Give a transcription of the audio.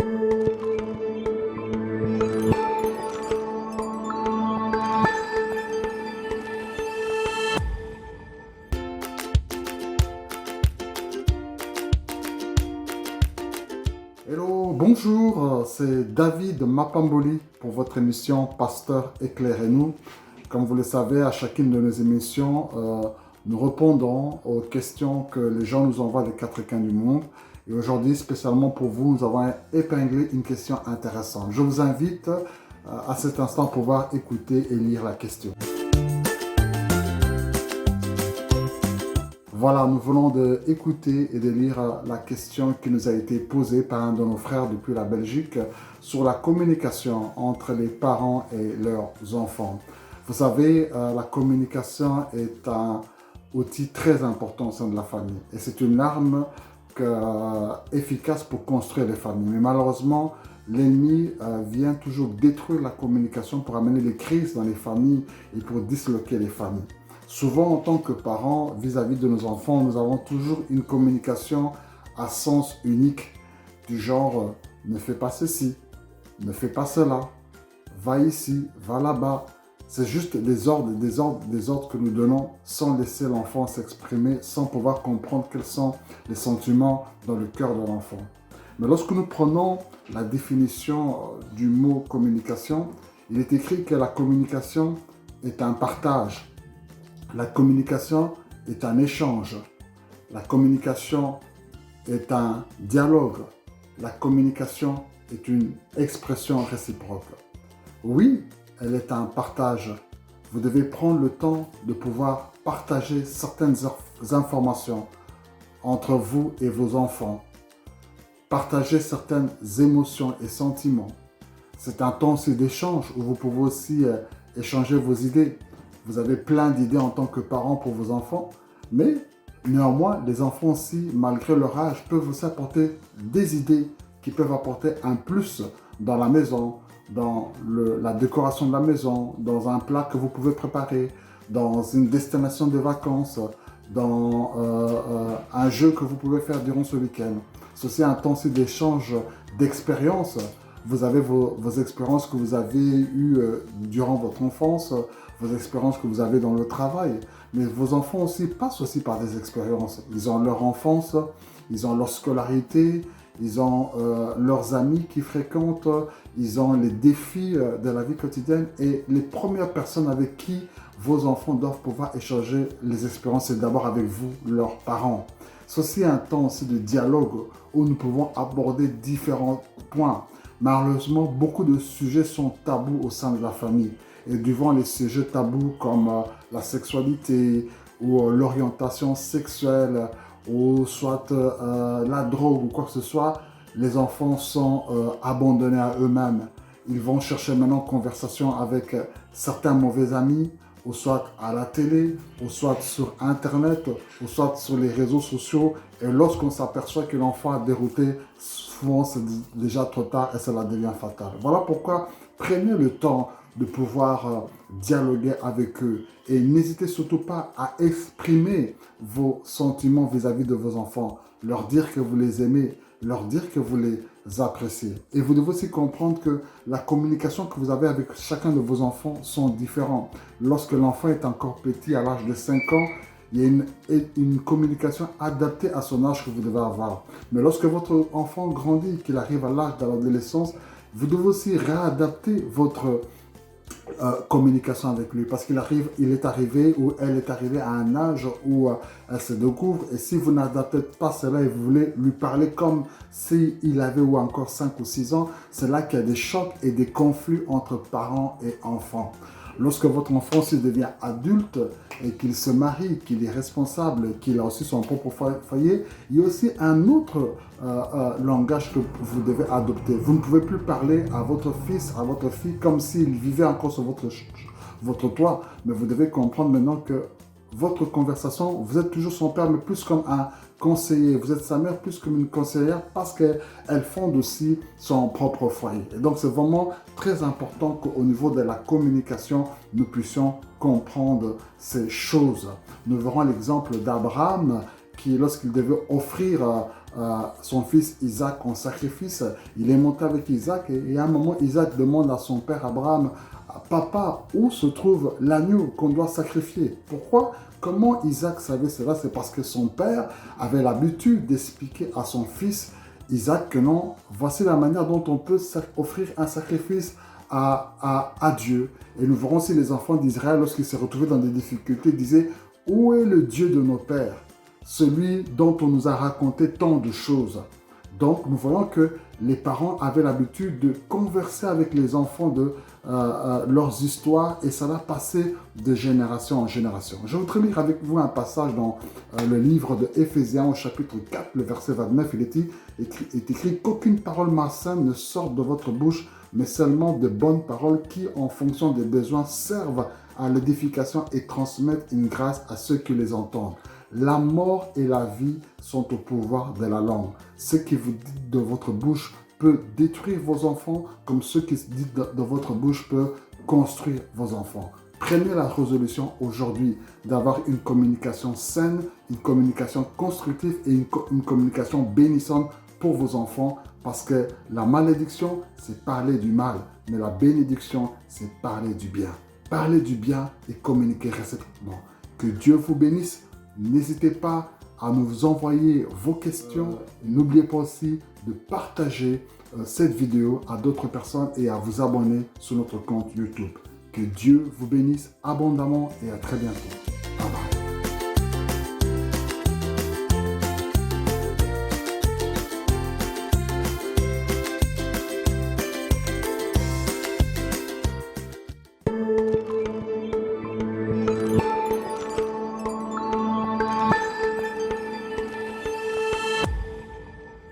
Hello, bonjour, c'est David Mapamboli pour votre émission Pasteur éclairez-nous. Comme vous le savez, à chacune de nos émissions, nous répondons aux questions que les gens nous envoient des quatre coins du monde. Et aujourd'hui, spécialement pour vous, nous avons épinglé une question intéressante. Je vous invite à cet instant à pouvoir écouter et lire la question. Voilà, nous venons d'écouter et de lire la question qui nous a été posée par un de nos frères depuis la Belgique sur la communication entre les parents et leurs enfants. Vous savez, la communication est un outil très important au sein de la famille et c'est une arme efficace pour construire les familles. Mais malheureusement, l'ennemi vient toujours détruire la communication pour amener les crises dans les familles et pour disloquer les familles. Souvent, en tant que parents, vis-à-vis de nos enfants, nous avons toujours une communication à sens unique, du genre « ne fais pas ceci, ne fais pas cela, va ici, va là-bas ». C'est juste des ordres que nous donnons sans laisser l'enfant s'exprimer, sans pouvoir comprendre quels sont les sentiments dans le cœur de l'enfant. Mais lorsque nous prenons la définition du mot « communication », il est écrit que la communication est un partage. La communication est un échange. La communication est un dialogue. La communication est une expression réciproque. Oui, elle est un partage. Vous devez prendre le temps de pouvoir partager certaines informations entre vous et vos enfants. Partager certaines émotions et sentiments. C'est un temps aussi d'échange où vous pouvez aussi échanger vos idées. Vous avez plein d'idées en tant que parent pour vos enfants, mais néanmoins, les enfants aussi, malgré leur âge, peuvent aussi apporter des idées qui peuvent apporter un plus dans la maison, dans la décoration de la maison, dans un plat que vous pouvez préparer, dans une destination de vacances, dans un jeu que vous pouvez faire durant ce week-end. Ceci est un temps aussi d'échange d'expériences. Vous avez vos expériences que vous avez eues durant votre enfance, vos expériences que vous avez dans le travail. Mais vos enfants aussi passent aussi par des expériences. Ils ont leur enfance, ils ont leur scolarité, ils ont leurs amis qui fréquentent, ils ont les défis de la vie quotidienne. Et les premières personnes avec qui vos enfants doivent pouvoir échanger les expériences, c'est d'abord avec vous, leurs parents. Ceci est un temps aussi de dialogue où nous pouvons aborder différents points. Malheureusement, beaucoup de sujets sont tabous au sein de la famille. Et devant les sujets tabous comme la sexualité ou l'orientation sexuelle ou soit la drogue ou quoi que ce soit, les enfants sont abandonnés à eux-mêmes. Ils vont chercher maintenant conversation avec certains mauvais amis, ou soit à la télé, ou soit sur Internet, ou soit sur les réseaux sociaux. Et lorsqu'on s'aperçoit que l'enfant a dérouté, souvent c'est déjà trop tard et cela devient fatal. Voilà pourquoi prenez le temps de pouvoir dialoguer avec eux. Et n'hésitez surtout pas à exprimer vos sentiments vis-à-vis de vos enfants. Leur dire que vous les aimez, leur dire que vous les appréciez. Et vous devez aussi comprendre que la communication que vous avez avec chacun de vos enfants sont différentes. Lorsque l'enfant est encore petit, à l'âge de 5 ans, il y a une communication adaptée à son âge que vous devez avoir. Mais lorsque votre enfant grandit, qu'il arrive à l'âge de l'adolescence, vous devez aussi réadapter votre communication avec lui parce il est arrivé ou elle est arrivée à un âge où elle se découvre et si vous n'adaptez pas cela et vous voulez lui parler comme s'il avait ou encore 5 ou 6 ans, c'est là qu'il y a des chocs et des conflits entre parents et enfants. Lorsque votre enfant devient adulte et qu'il se marie, qu'il est responsable, qu'il a aussi son propre foyer, il y a aussi un autre langage que vous devez adopter. Vous ne pouvez plus parler à votre fils, à votre fille comme s'il vivait encore sur votre toit, mais vous devez comprendre maintenant que votre conversation, vous êtes toujours son père, mais plus comme un conseiller. Vous êtes sa mère plus comme une conseillère parce qu'elle fonde aussi son propre foyer. Et donc, c'est vraiment très important qu'au niveau de la communication, nous puissions comprendre ces choses. Nous verrons l'exemple d'Abraham qui, lorsqu'il devait offrir son fils Isaac en sacrifice. Il est monté avec Isaac et à un moment, Isaac demande à son père Abraham, papa, où se trouve l'agneau qu'on doit sacrifier? Pourquoi? Comment Isaac savait cela? C'est parce que son père avait l'habitude d'expliquer à son fils Isaac que non, voici la manière dont on peut offrir un sacrifice à Dieu. Et nous verrons si les enfants d'Israël, lorsqu'ils se retrouvaient dans des difficultés, disaient, où est le Dieu de nos pères? Celui dont on nous a raconté tant de choses. Donc, nous voyons que les parents avaient l'habitude de converser avec les enfants de leurs histoires et ça va passer de génération en génération. Je voudrais lire avec vous un passage dans le livre de Éphésiens au chapitre 4, le verset 29. Il est écrit qu'aucune parole malsaine ne sorte de votre bouche, mais seulement de bonnes paroles qui, en fonction des besoins, servent à l'édification et transmettent une grâce à ceux qui les entendent. La mort et la vie sont au pouvoir de la langue. Ce que vous dites de votre bouche peut détruire vos enfants, comme ce qui se dit de votre bouche peut construire vos enfants. Prenez la résolution aujourd'hui d'avoir une communication saine, une communication constructive et une communication bénissante pour vos enfants, parce que la malédiction, c'est parler du mal, mais la bénédiction, c'est parler du bien. Parlez du bien et communiquez réciproquement. Que Dieu vous bénisse. N'hésitez pas à nous envoyer vos questions. N'oubliez pas aussi de partager cette vidéo à d'autres personnes et à vous abonner sur notre compte YouTube. Que Dieu vous bénisse abondamment et à très bientôt.